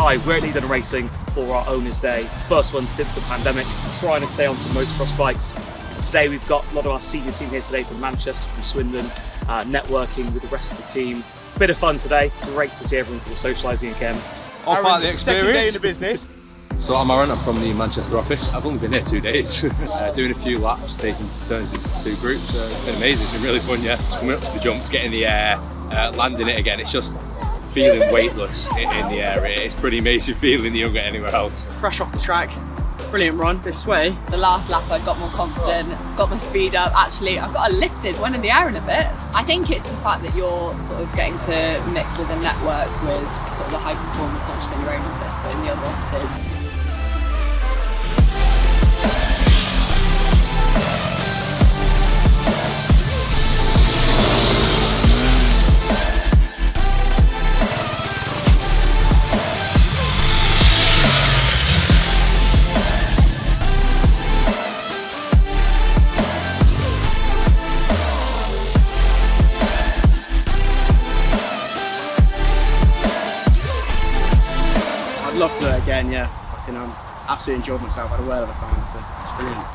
Hi, we're at Leader Racing for our Owners Day, first one since the pandemic, trying to stay on some motocross bikes. And today we've got a lot of our senior team here today from Manchester, from Swindon, networking with the rest of the team. Bit of fun today, great to see everyone sort of socialising again. All part of the experience. Second day in the business. So I'm Aaron, I'm from the Manchester office. I've only been here 2 days, doing a few laps, taking turns in 2 groups. It's been amazing, it's been really fun, yeah. Just coming up to the jumps, getting the air, landing it again, it's just feeling weightless in the air. It's pretty amazing feeling that you don't get anywhere else. Fresh off the track, brilliant run this way. The last lap I got more confident, got my speed up. Actually, I've got a lifted, went in the air in a bit. I think it's the fact that you're sort of getting to mix with a network with sort of the high performance, not just in your own office, but in the other offices. I'd love to do it again, yeah. Absolutely enjoyed myself, had a whale of a time, so it's brilliant.